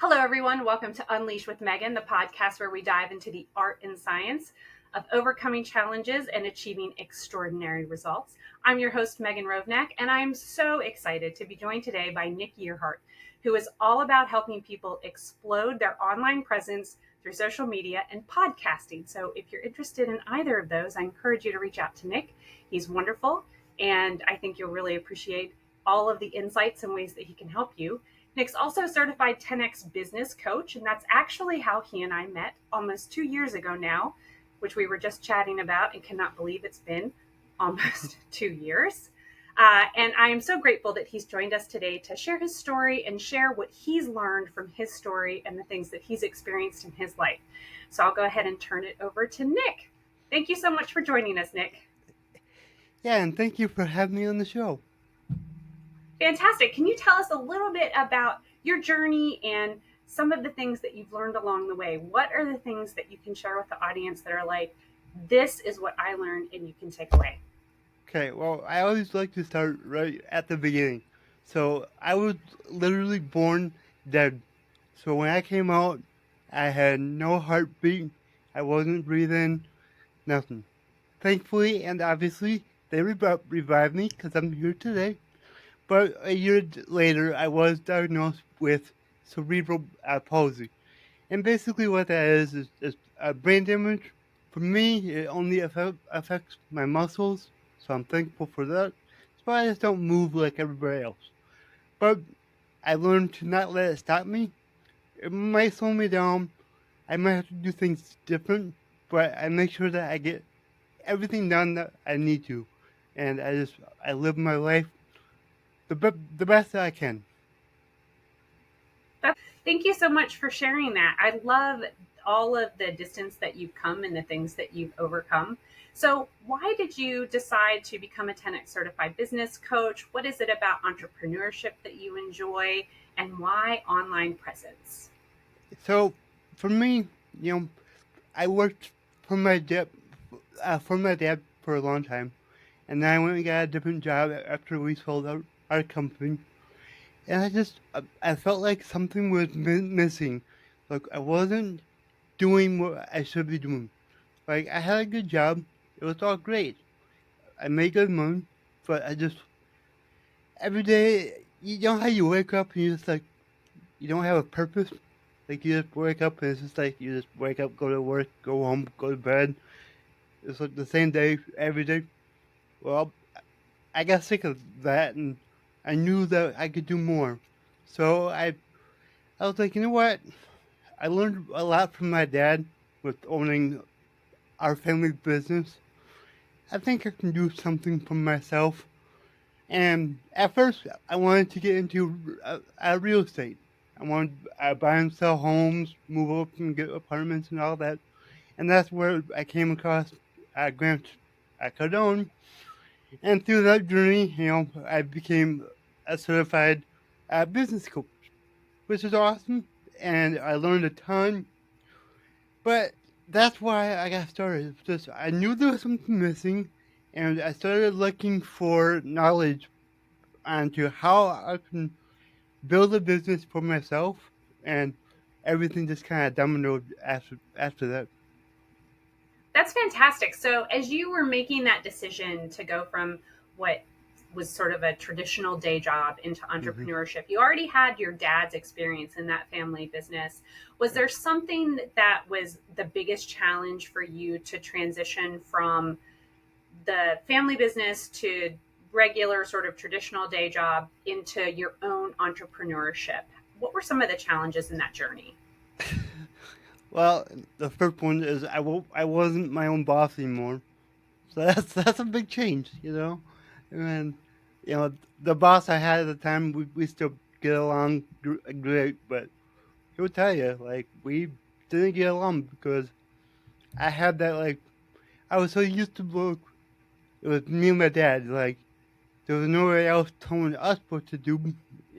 Hello, everyone. Welcome to Unleash with Megan, the podcast where we dive into the art and science of overcoming challenges and achieving extraordinary results. I'm your host, Megan Rovnak, and I'm so excited to be joined today by Nick Yerhart, who is all about helping people explode their online presence through social media and podcasting. So if you're interested in either of those, I encourage you to reach out to Nick. He's wonderful, and I think you'll really appreciate all of the insights and ways that he can help you. Nick's also a certified 10X business coach, and that's actually how he and I met almost 2 years ago now, which we were just chatting about and cannot believe it's been almost 2 years. And I am so grateful that he's joined us today to share his story and share what he's learned from his story and the things that he's experienced in his life. So I'll go ahead and turn it over to Nick. Thank you so much for joining us, Nick. Yeah, and thank you for having me on the show. Fantastic. Can you tell us a little bit about your journey and some of the things that you've learned along the way? What are the things that you can share with the audience that are like, this is what I learned and you can take away? Okay, well, I always like to start right at the beginning. So I was literally born dead. So when I came out, I had no heartbeat, I wasn't breathing, nothing. Thankfully and obviously, they revived me because I'm here today. But a year later, I was diagnosed with cerebral palsy. And basically, what that is brain damage. For me, it only affects my muscles, so I'm thankful for that. So I just don't move like everybody else. But I learned to not let it stop me. It might slow me down. I might have to do things different, but I make sure that I get everything done that I need to, and I live my life the best that I can. Thank you so much for sharing that. I love all of the distance that you've come and the things that you've overcome. So, why did you decide to become a 10X certified business coach? What is it about entrepreneurship that you enjoy, and why online presence? So for me, you know, I worked for my dad for a long time, and then I went and got a different job after we sold our company. And I felt like something was missing. Like I wasn't doing what I should be doing. Like I had a good job, it was all great. I made good money, but I just every day you know how you wake up and you just like you don't have a purpose. Like you just wake up and it's just like you just wake up, go to work, go home, go to bed. It's like the same day every day. Well, I got sick of that, and I knew that I could do more. So I was like, you know what? I learned a lot from my dad with owning our family business. I think I can do something for myself. And at first, I wanted to get into real estate. I wanted to buy and sell homes, move up and get apartments and all that. And that's where I came across Grant Cardone. And through that journey, I became a certified business coach, which is awesome. And I learned a ton. But that's why I got started. It's just I knew there was something missing, and I started looking for knowledge onto how I can build a business for myself, and everything just kind of dominoed after that. That's fantastic. So, as you were making that decision to go from what was sort of a traditional day job into Hmm. entrepreneurship, you already had your dad's experience in that family business. Was there something that was the biggest challenge for you to transition from the family business to regular sort of traditional day job into your own entrepreneurship? What were some of the challenges in that journey? Well, the first one is I wasn't my own boss anymore, so that's a big change, And the boss I had at the time, we still get along great, but he'll tell you like we didn't get along because I had that like I was so used to work. It was me and my dad. Like there was nobody else telling us what to do,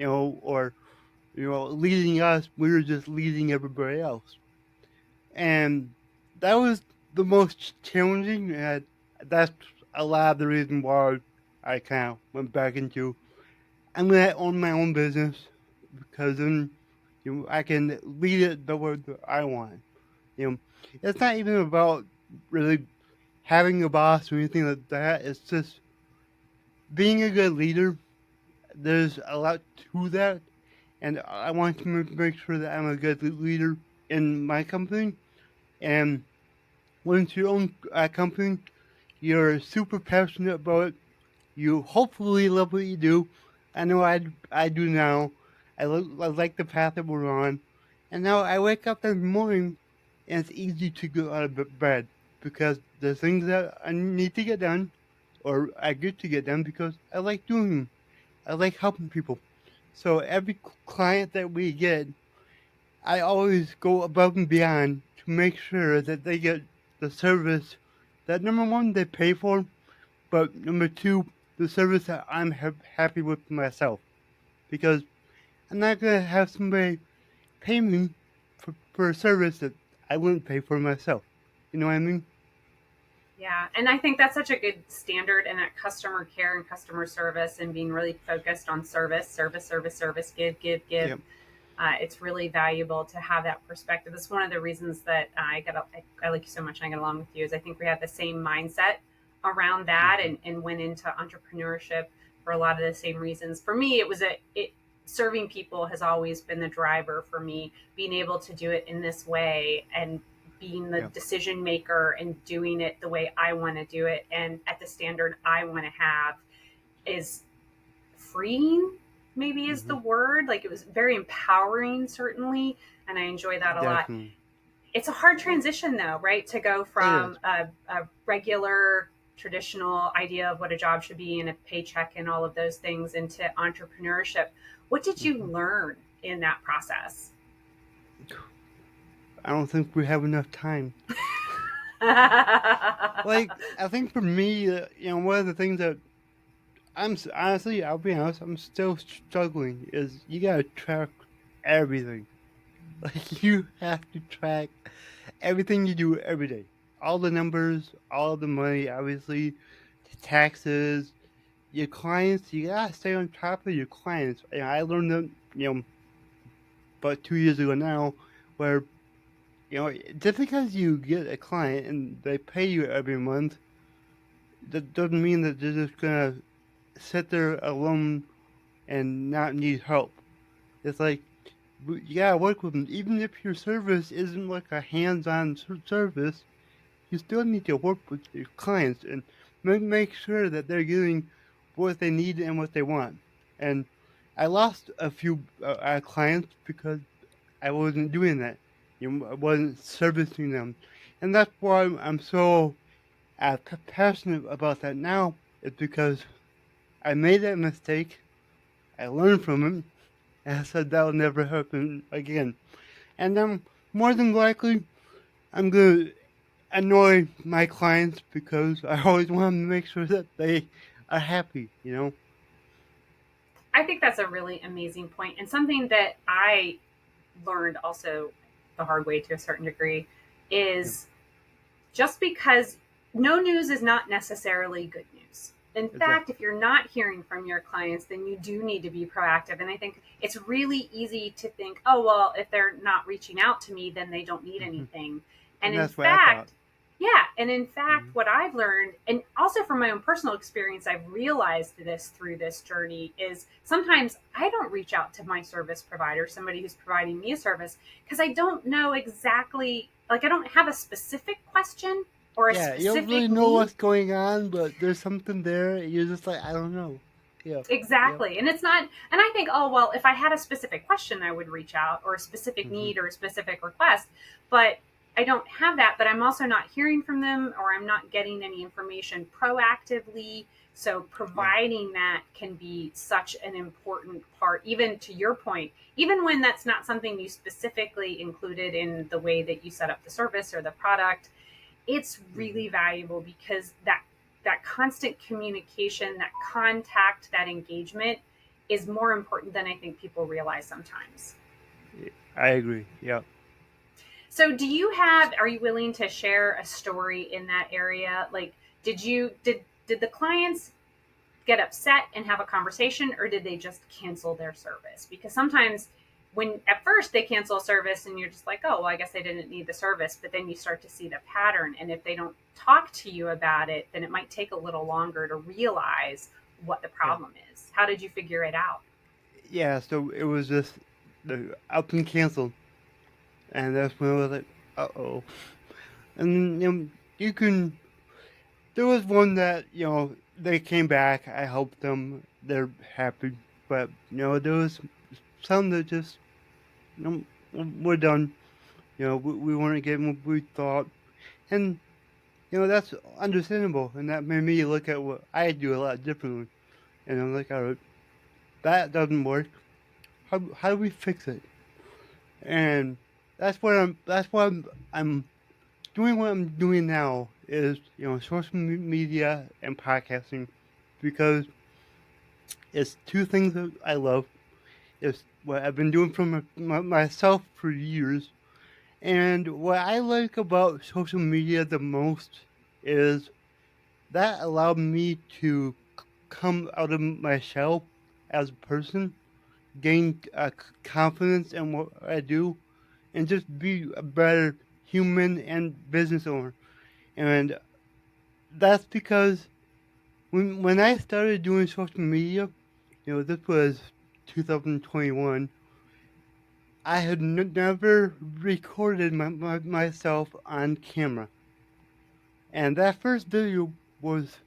or leading us. We were just leading everybody else, and that was the most challenging. And that's a lot of the reason why I kind of went back into I'm gonna own my own business because then I can lead it the way that I want. You know, it's not even about really having a boss or anything like that. It's just being a good leader. There's a lot to that, and I want to make sure that I'm a good leader in my company. And when it's your own company, you're super passionate about it. You hopefully love what you do. I know I do now. I like the path that we're on. And now I wake up every morning and it's easy to get out of bed because the things that I need to get done or I get to get done because I like doing them. I like helping people. So every client that we get, I always go above and beyond to make sure that they get the service that number one they pay for, but number two, the service that I'm happy with myself. Because I'm not gonna have somebody pay me for a service that I wouldn't pay for myself. You know what I mean? Yeah, and I think that's such a good standard in that customer care and customer service and being really focused on service, give. Yep. It's really valuable to have that perspective. It's one of the reasons that I like you so much and I get along with you is I think we have the same mindset around that Hmm. and went into entrepreneurship for a lot of the same reasons. For me, it serving people has always been the driver for me, being able to do it in this way and being the Yep. decision maker and doing it the way I want to do it and at the standard I want to have is freeing, maybe is Hmm. the word. Like it was very empowering, certainly, and I enjoy that a lot. Definitely. It's a hard transition, though, right? To go It is. from a regular, traditional idea of what a job should be and a paycheck and all of those things into entrepreneurship. What did you Hmm. learn in that process? I don't think we have enough time. Like I think for me, one of the things that honestly, I'll be honest, I'm still struggling is you gotta track everything. Like you have to track everything you do every day. All the numbers, all the money, obviously, the taxes, your clients. You gotta stay on top of your clients. And I learned that, about 2 years ago now, where just because you get a client and they pay you every month, that doesn't mean that they're just gonna sit there alone and not need help. It's like you gotta work with them, even if your service isn't like a hands-on service. You still need to work with your clients and make sure that they're getting what they need and what they want. And I lost a few clients because I wasn't doing that. I wasn't servicing them, and that's why I'm so passionate about that now. Is because I made that mistake. I learned from it, and I said that'll never happen again. And more than likely, I'm gonna annoy my clients because I always want to make sure that they are happy. I think that's a really amazing point and something that I learned also the hard way to a certain degree Yep. is just because no news is not necessarily good news. In fact, Exactly. if you're not hearing from your clients, then you do need to be proactive. And I think it's really easy to think, oh, well, if they're not reaching out to me, then they don't need Hmm. anything. And And in that's what I thought. fact, yeah, and in fact, Hmm. what I've learned, and also from my own personal experience, I've realized this through this journey is sometimes I don't reach out to my service provider, somebody who's providing me a service, because I don't know exactly, like, I don't have a specific question or a Yeah, you don't really specific know need. what's going on, but there's something there. You're just like, I don't know. Yep. Yep. Exactly. And it's not, and I think, oh, well, if I had a specific question, I would reach out or a specific Hmm. need or a specific request. But I don't have that, but I'm also not hearing from them or I'm not getting any information proactively. So Yeah. providing that can be such an important part, even to your point, even when that's not something you specifically included in the way that you set up the service or the product, it's Hmm. really valuable because that constant communication, that contact, that engagement is more important than I think people realize sometimes. I agree. Yep. So are you willing to share a story in that area? Like did the clients get upset and have a conversation or did they just cancel their service? Because sometimes when at first they cancel a service and you're just like, oh, well, I guess they didn't need the service. But then you start to see the pattern. And if they don't talk to you about it, then it might take a little longer to realize what the Yeah. problem is. How did you figure it out? Yeah, so it was just the up and canceled. And that's when I was like, uh-oh. And, you can, there was one that, they came back. I helped them. They're happy. But, there was some that just, we're done. We weren't getting what we thought. And, that's understandable. And that made me look at what I do a lot differently. And I'm like, all right, that doesn't work. How do we fix it? And that's why I'm doing what I'm doing now is, social media and podcasting because it's two things that I love. It's what I've been doing for myself for years. And what I like about social media the most is that allowed me to come out of my shell as a person, gain confidence in what I do, and just be a better human and business owner. And that's because when I started doing social media, this was 2021. I had never recorded myself on camera, and that first video was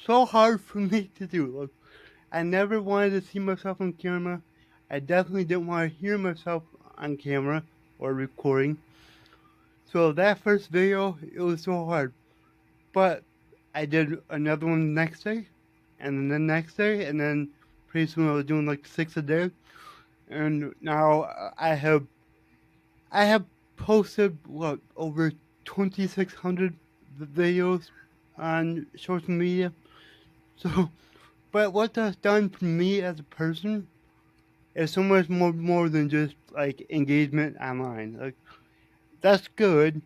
so hard for me to do. Like, I never wanted to see myself on camera. I definitely didn't want to hear myself on camera or recording. So that first video, it was so hard. But I did another one the next day, and then the next day, and then pretty soon I was doing like 6 a day. And now I have posted what over 2,600 videos on social media. So, but what that's done for me as a person is so much more than just like engagement online. Like that's good,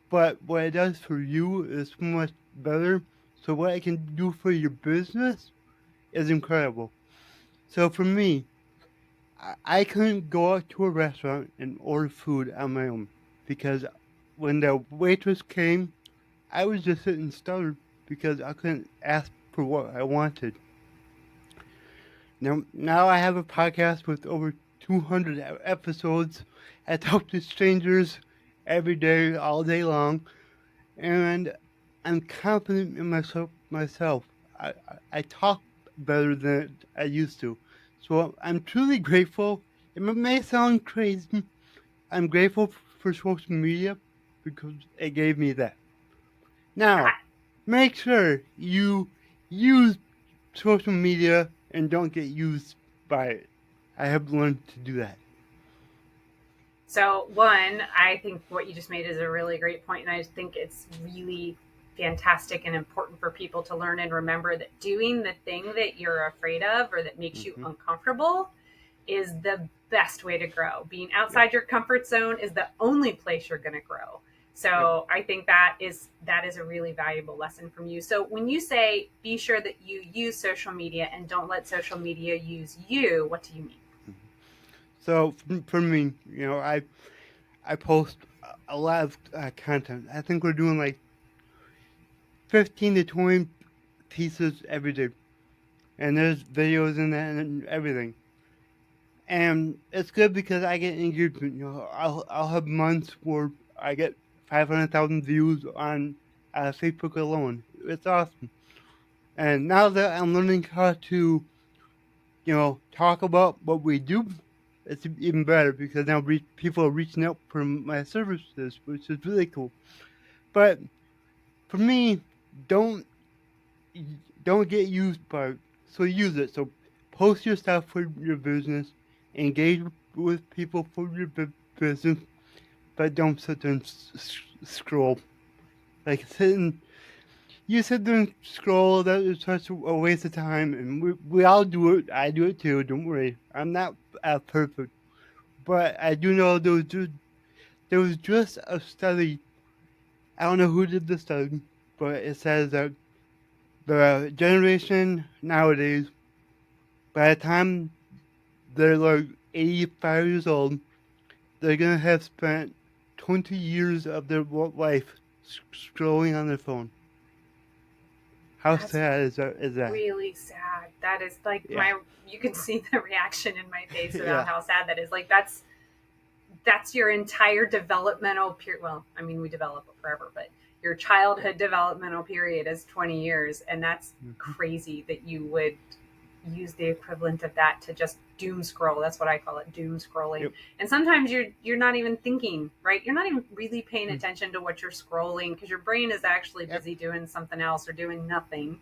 but what it does for you is so much better. So what it can do for your business is incredible. So for me, I couldn't go out to a restaurant and order food on my own because when the waitress came, I was just sitting stunned because I couldn't ask for what I wanted. Now I have a podcast with over 200 episodes. I talk to strangers every day, all day long, and I'm confident in myself. I talk better than I used to. So I'm truly grateful. It may sound crazy. I'm grateful for social media because it gave me that. Now, make sure you use social media and don't get used by it. I have learned to do that. So, one, I think what you just made is a really great point, and I think it's really fantastic and important for people to learn and remember that doing the thing that you're afraid of or that makes you Hmm. uncomfortable is the best way to grow. Being Yep. outside your comfort zone is the only place you're going to grow. Yep. So I think that is a really valuable lesson from you. So when you say be sure that you use social media and don't let social media use you, what do you mean? Mhm. So for me, I post a lot of content. I think we're doing like 15 to 20 pieces every day, and there's videos in that and everything. And it's good because I get engagement. I'll have months where I get 500,000 views on Facebook alone. It's awesome. And now that I'm learning how to, talk about what we do, it's even better because now people are reaching out for my services, which is really cool. But for me, don't don't get used by it. So use it. So post your stuff for your business, engage with people for your business, but don't sit there and scroll. Like you sit there and scroll. That is such a waste of time, and we all do it. I do it too. Don't worry. I'm not perfect, but I do know there was just a study. I don't know who did the study, but it says that the generation nowadays, by the time they're like 85 years old, they're going to have spent 20 years of their life scrolling on their phone. How That's sad is that? really sad. That is like Yeah. you can see the reaction in my face about Yeah. how sad that is. Like that's your entire developmental period. Well, I mean, we develop forever, but your childhood developmental period is 20 years. And that's Mhm. crazy that you would use the equivalent of that to just doom scroll. That's what I call it, doom scrolling. Yep. And sometimes you're not even thinking, right? You're not even really paying Mm. attention to what you're scrolling because your brain is actually Yep. busy doing something else or doing nothing.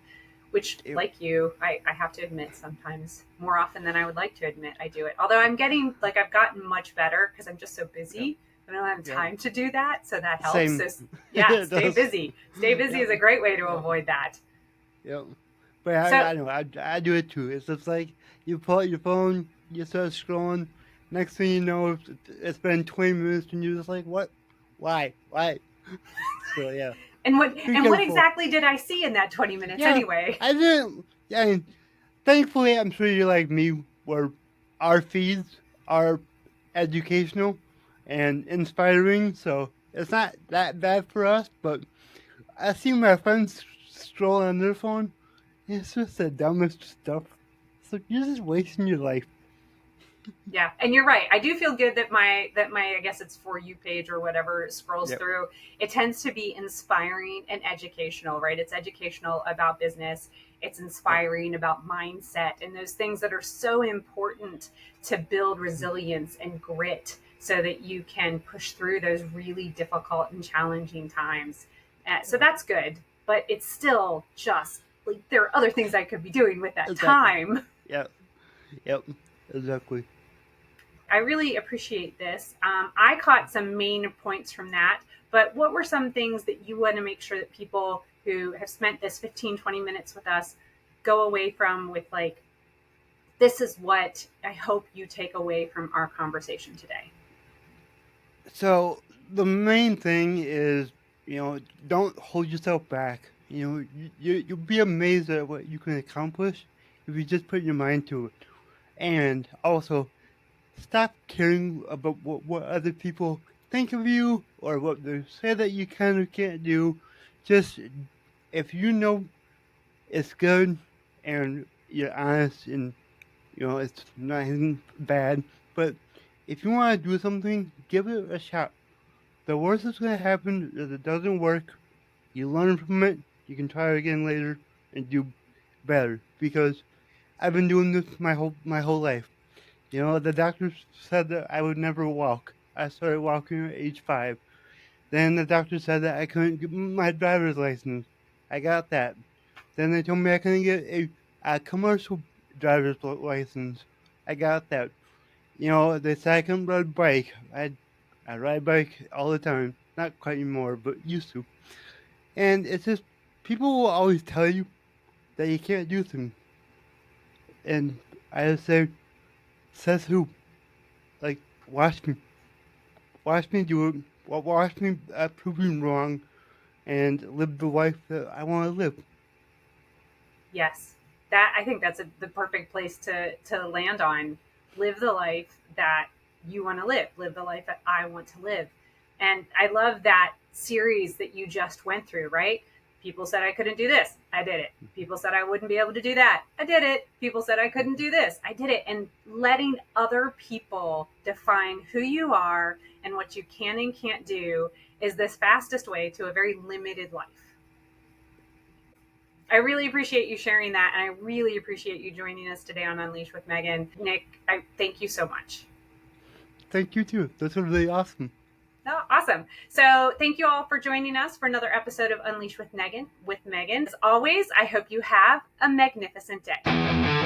Which, Yep. like you, I have to admit, sometimes more often than I would like to admit, I do it. Although I've gotten much better because I'm just so busy. I don't have Yep. time to do that, so that helps. Same. So, yeah, It stay does. busy. Stay busy Yep. is a great way to Yep. avoid that. Yep. But So, I know I do it too. It's just like you pull out your phone, you start scrolling. Next thing you know, it's been 20 minutes, and you're just like, what? Why? So yeah, and be what careful. exactly did I see in that 20 minutes Yeah, anyway? I didn't. I mean, thankfully, I'm sure you're like me, where our feeds are educational and inspiring, so it's not that bad for us. But I see my friends scroll on their phone. It's just the dumbest stuff. So you're just wasting your life. Yeah, and you're right. I do feel good that my I guess it's For You page or whatever scrolls Yep. through. It tends to be inspiring and educational, right? It's educational about business. It's Yep. inspiring about mindset and those things that are so important to build resilience and grit so that you can push through those really difficult and challenging times. So that's good, but it's still just like there are other things I could be doing with that Exactly. time. Yep. Yep. Exactly. I really appreciate this. I caught some main points from that, but what were some things that you want to make sure that people who have spent this 15, 20 minutes with us go away from with like, this is what I hope you take away from our conversation today? So the main thing is, don't hold yourself back. You'll be amazed at what you can accomplish if you just put your mind to it. And also, stop caring about what other people think of you or what they say that you can or can't do. Just if you know it's good and you're honest and it's not anything bad, but if you want to do something, give it a shot. The worst that's going to happen is it doesn't work. You learn from it. You can try it again later and do better. Because I've been doing this my whole life. The doctor said that I would never walk. I started walking at age 5. Then the doctor said that I couldn't get my driver's license. I got that. Then they told me I couldn't get a commercial driver's license. I got that. They said I couldn't ride a bike. I ride a bike all the time. Not quite anymore, but used to. And it's just people will always tell you that you can't do things. And I just say, says who? Like, watch me do it. Watch me prove you wrong and live the life that I want to live. Yes, that I think that's the perfect place to land on. Live the life that you want to live. Live the life that I want to live. And I love that series that you just went through. Right? People said I couldn't do this. I did it. People said I wouldn't be able to do that. I did it. People said I couldn't do this. I did it. And letting other people define who you are and what you can and can't do is the fastest way to a very limited life. I really appreciate you sharing that, and I really appreciate you joining us today on Unleash with Megan. Nick, I thank you so much. Thank you too. This was really awesome. Oh, awesome. So thank you all for joining us for another episode of Unleash with Megan. As always, I hope you have a magnificent day.